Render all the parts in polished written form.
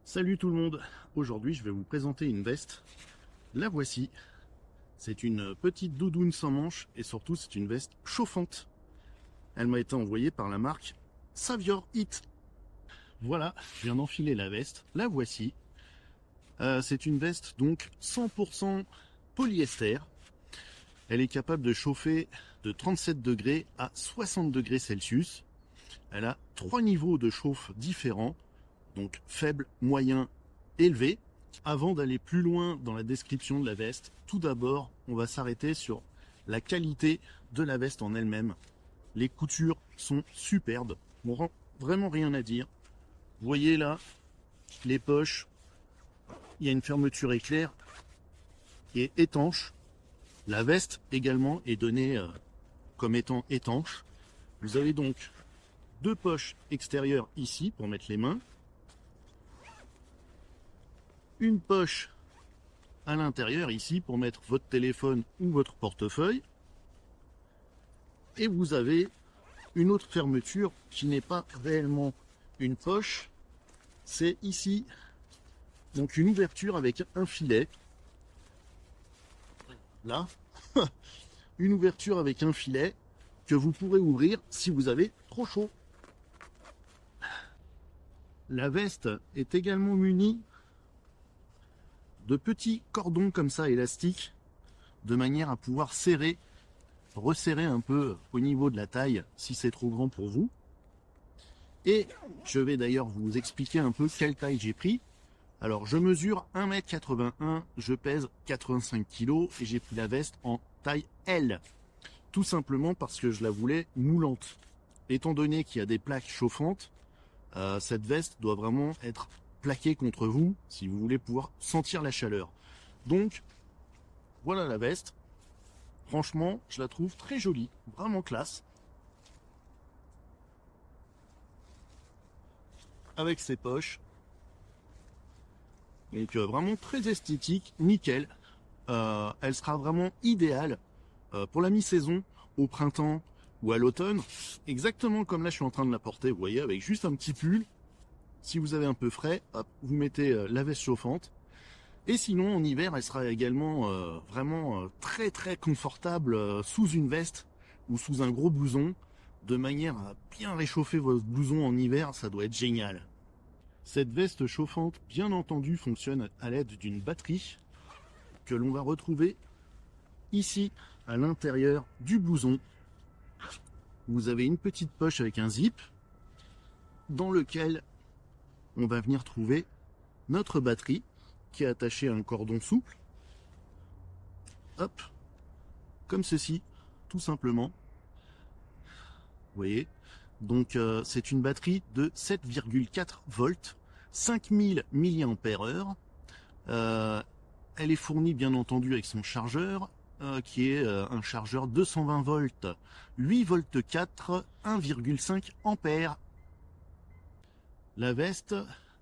Salut tout le monde, aujourd'hui je vais vous présenter une veste, la voici. C'est une petite doudoune sans manches et surtout c'est une veste chauffante. Elle m'a été envoyée par la marque Savior Hit. Voilà, je viens d'enfiler la veste, la voici. C'est une veste donc 100% polyester. Elle est capable de chauffer de 37 degrés à 60 degrés Celsius. Elle a 3 niveaux de chauffe différents, donc faible, moyen, élevé. Avant d'aller plus loin dans la description de la veste, tout d'abord, on va s'arrêter sur la qualité de la veste en elle-même. Les coutures sont superbes, on rend vraiment rien à dire. Vous voyez là, les poches, il y a une fermeture éclair qui est étanche. La veste également est donnée comme étant étanche. Vous avez donc deux poches extérieures ici pour mettre les mains. Une poche à l'intérieur ici pour mettre votre téléphone ou votre portefeuille. Et vous avez une autre fermeture qui n'est pas réellement une poche. C'est ici, donc une ouverture avec un filet. Là, une ouverture avec un filet que vous pourrez ouvrir si vous avez trop chaud. La veste est également munie de petits cordons comme ça élastiques, de manière à pouvoir serrer, resserrer un peu au niveau de la taille si c'est trop grand pour vous. Et je vais d'ailleurs vous expliquer un peu quelle taille j'ai pris. Alors je mesure 1m81, je pèse 85 kg et j'ai pris la veste en taille L. Tout simplement parce que je la voulais moulante. Étant donné qu'il y a des plaques chauffantes, cette veste doit vraiment être plaquée contre vous si vous voulez pouvoir sentir la chaleur. Donc voilà la veste. Franchement, je la trouve très jolie, vraiment classe. Avec ses poches. Donc vraiment très esthétique, nickel. Elle sera vraiment idéale pour la mi-saison, au printemps ou à l'automne. Exactement comme là je suis en train de la porter, vous voyez, avec juste un petit pull. Si vous avez un peu frais, hop, vous mettez la veste chauffante. Et sinon, en hiver, elle sera également vraiment très très confortable sous une veste ou sous un gros blouson, de manière à bien réchauffer votre blouson en hiver, ça doit être génial. Cette veste chauffante, bien entendu, fonctionne à l'aide d'une batterie que l'on va retrouver ici, à l'intérieur du blouson. Vous avez une petite poche avec un zip dans lequel on va venir trouver notre batterie qui est attachée à un cordon souple. Hop, comme ceci, tout simplement. Vous voyez, donc c'est une batterie de 7,4 volts, 5000 mAh. Elle est fournie bien entendu avec son chargeur, qui est un chargeur 220 volts, 8 volts 4, 1,5 ampères. La veste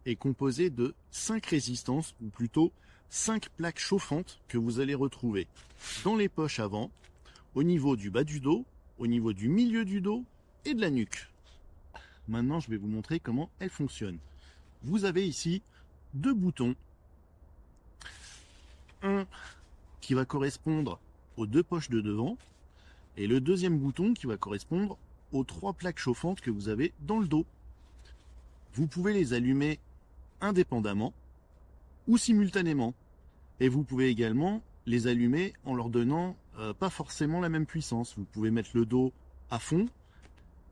est composée de 5 résistances, ou plutôt 5 plaques chauffantes que vous allez retrouver dans les poches avant, au niveau du bas du dos, au niveau du milieu du dos et de la nuque. Maintenant, je vais vous montrer comment elle fonctionne. Vous avez ici deux boutons. Un qui va correspondre aux deux poches de devant et le deuxième bouton qui va correspondre aux 3 plaques chauffantes que vous avez dans le dos. Vous pouvez les allumer indépendamment ou simultanément. Et vous pouvez également les allumer en leur donnant pas forcément la même puissance. Vous pouvez mettre le dos à fond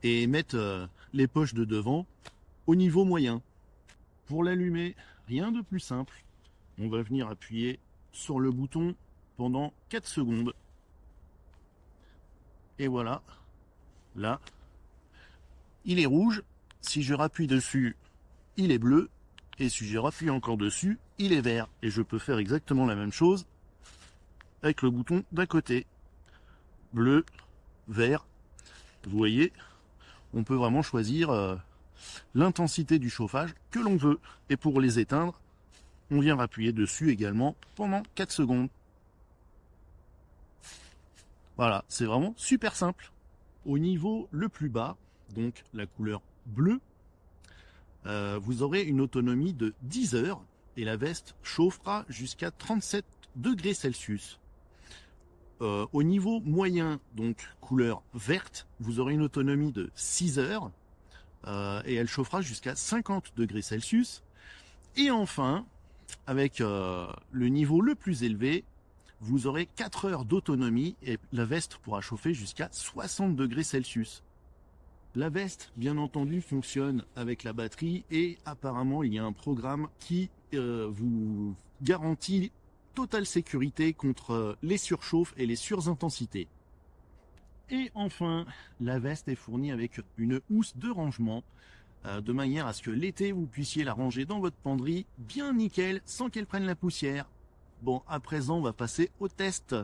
et mettre les poches de devant au niveau moyen. Pour l'allumer, rien de plus simple. On va venir appuyer sur le bouton pendant 4 secondes. Et voilà, là, il est rouge. Si je rappuie dessus, il est bleu. Et si je rappuie encore dessus, il est vert. Et je peux faire exactement la même chose avec le bouton d'à côté. Bleu, vert. Vous voyez, on peut vraiment choisir l'intensité du chauffage que l'on veut. Et pour les éteindre, on vient appuyer dessus également pendant 4 secondes. Voilà, c'est vraiment super simple. Au niveau le plus bas, donc la couleur bleue, vous aurez une autonomie de 10 heures et la veste chauffera jusqu'à 37 degrés Celsius. Au niveau moyen, donc couleur verte, vous aurez une autonomie de 6 heures et elle chauffera jusqu'à 50 degrés Celsius. Et enfin, avec le niveau le plus élevé, vous aurez 4 heures d'autonomie et la veste pourra chauffer jusqu'à 60 degrés Celsius. La veste, bien entendu, fonctionne avec la batterie et apparemment il y a un programme qui vous garantit totale sécurité contre les surchauffes et les surintensités. Et enfin, la veste est fournie avec une housse de rangement de manière à ce que l'été vous puissiez la ranger dans votre penderie bien nickel sans qu'elle prenne la poussière. Bon, à présent on va passer au test.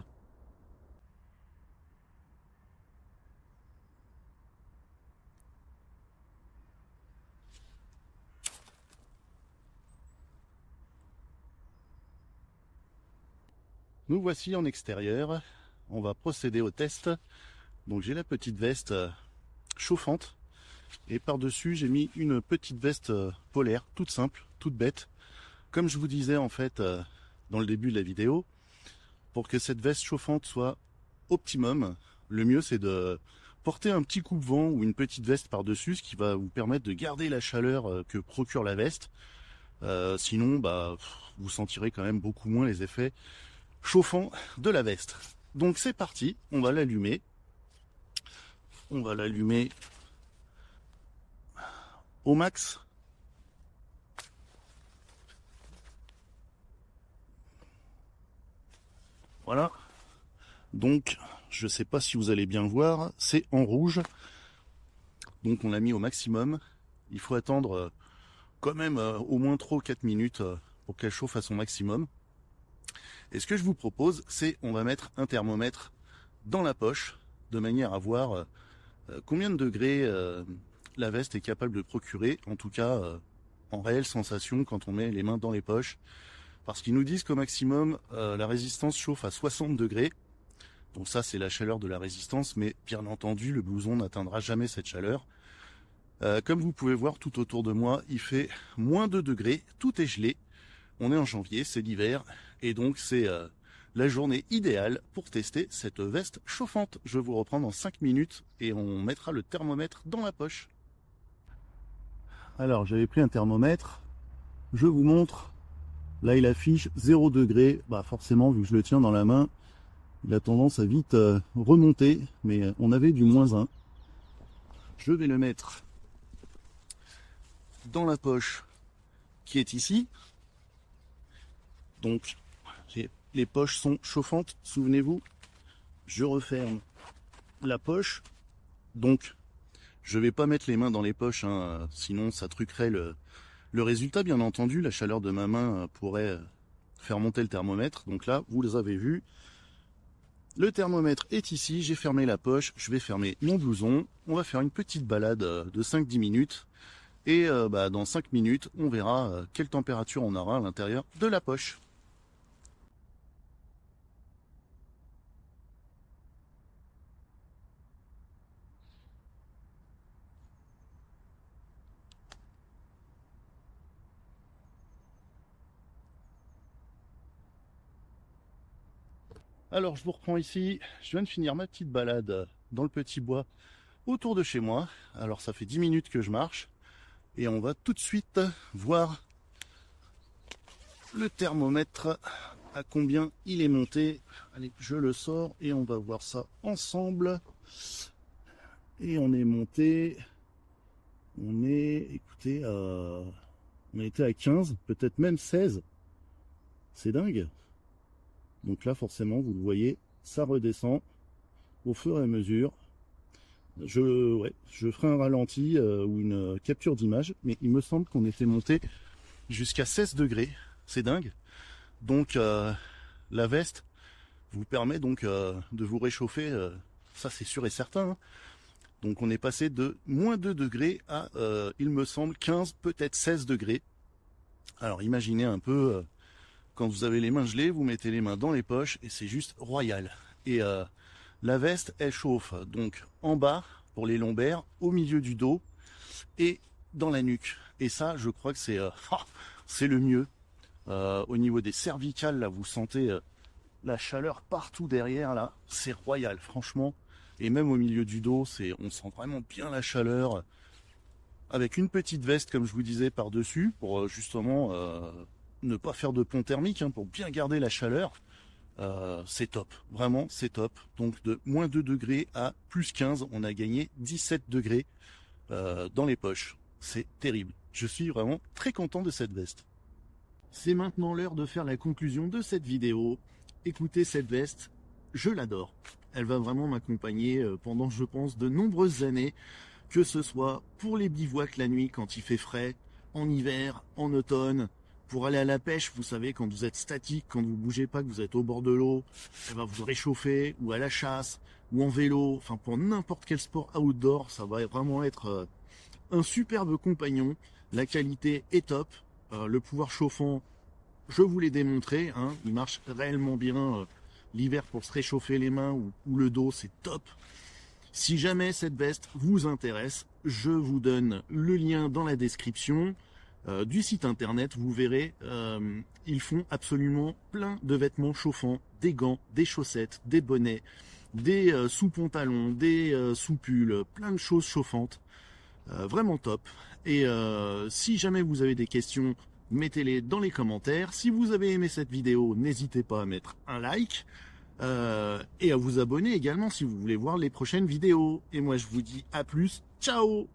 Nous voici en extérieur, on va procéder au test. Donc j'ai la petite veste chauffante et par-dessus j'ai mis une petite veste polaire, toute simple, toute bête. Comme je vous disais en fait dans le début de la vidéo, pour que cette veste chauffante soit optimum, le mieux c'est de porter un petit coupe-vent ou une petite veste par-dessus, ce qui va vous permettre de garder la chaleur que procure la veste. Sinon, vous sentirez quand même beaucoup moins les effets chauffants de la veste. Donc c'est parti, on va l'allumer. On va l'allumer au max. Voilà. Donc, je ne sais pas si vous allez bien le voir, c'est en rouge. Donc on l'a mis au maximum. Il faut attendre quand même au moins 3 ou 4 minutes pour qu'elle chauffe à son maximum. Et ce que je vous propose, c'est on va mettre un thermomètre dans la poche, de manière à voir combien de degrés la veste est capable de procurer, en tout cas en réelle sensation quand on met les mains dans les poches. Parce qu'ils nous disent qu'au maximum, la résistance chauffe à 60 degrés. Donc ça, c'est la chaleur de la résistance, mais bien entendu, le blouson n'atteindra jamais cette chaleur. Comme vous pouvez voir tout autour de moi, il fait moins 2 degrés, tout est gelé. On est en janvier, c'est l'hiver, et donc c'est la journée idéale pour tester cette veste chauffante. Je vous reprends dans 5 minutes et on mettra le thermomètre dans la poche. Alors j'avais pris un thermomètre, je vous montre, là il affiche 0 degré, forcément vu que je le tiens dans la main, il a tendance à vite remonter, mais on avait du -1. Je vais le mettre dans la poche qui est ici. Donc les poches sont chauffantes, souvenez-vous. Je referme la poche. Donc je vais pas mettre les mains dans les poches, sinon ça truquerait le résultat, bien entendu. La chaleur de ma main pourrait faire monter le thermomètre. Donc là, vous les avez vus. Le thermomètre est ici, j'ai fermé la poche, je vais fermer mon blouson. On va faire une petite balade de 5-10 minutes. Et dans 5 minutes, on verra quelle température on aura à l'intérieur de la poche. Alors je vous reprends ici, je viens de finir ma petite balade dans le petit bois autour de chez moi. Alors ça fait 10 minutes que je marche et on va tout de suite voir le thermomètre, à combien il est monté. Allez, je le sors et on va voir ça ensemble. Et on est monté, écoutez, on était à 15, peut-être même 16. C'est dingue. Donc là, forcément, vous le voyez, ça redescend au fur et à mesure. Je ferai un ralenti ou une capture d'image, mais il me semble qu'on était monté jusqu'à 16 degrés. C'est dingue. Donc la veste vous permet donc de vous réchauffer, ça c'est sûr et certain. Donc on est passé de -2 degrés à, il me semble, 15, peut-être 16 degrés. Alors imaginez un peu, quand vous avez les mains gelées, vous mettez les mains dans les poches et c'est juste royal. Et la veste, elle chauffe donc en bas pour les lombaires, au milieu du dos et dans la nuque. Et ça, je crois que c'est c'est le mieux. Au niveau des cervicales, là, vous sentez la chaleur partout derrière, là. C'est royal, franchement. Et même au milieu du dos, on sent vraiment bien la chaleur. Avec une petite veste, comme je vous disais, par-dessus, pour justement ne pas faire de pont thermique, hein, pour bien garder la chaleur. C'est top, vraiment c'est top. Donc de moins 2 degrés à plus 15, on a gagné 17 degrés dans les poches. C'est terrible. Je suis vraiment très content de cette veste. C'est maintenant l'heure de faire la conclusion de cette vidéo. Écoutez, cette veste, je l'adore. Elle va vraiment m'accompagner pendant, je pense, de nombreuses années, que ce soit pour les bivouacs la nuit quand il fait frais, en hiver, en automne, pour aller à la pêche, vous savez, quand vous êtes statique, quand vous bougez pas, que vous êtes au bord de l'eau, elle va vous réchauffer, ou à la chasse, ou en vélo, enfin pour n'importe quel sport outdoor, ça va vraiment être un superbe compagnon. La qualité est top, le pouvoir chauffant, je vous l'ai démontré, hein, il marche réellement bien l'hiver pour se réchauffer les mains ou le dos, c'est top. Si jamais cette veste vous intéresse, je vous donne le lien dans la description du site internet. Vous verrez, ils font absolument plein de vêtements chauffants, des gants, des chaussettes, des bonnets, des sous-pantalons, des sous-pulls, plein de choses chauffantes. Vraiment top. Et si jamais vous avez des questions, mettez-les dans les commentaires. Si vous avez aimé cette vidéo, n'hésitez pas à mettre un like et à vous abonner également si vous voulez voir les prochaines vidéos. Et moi je vous dis à plus, ciao!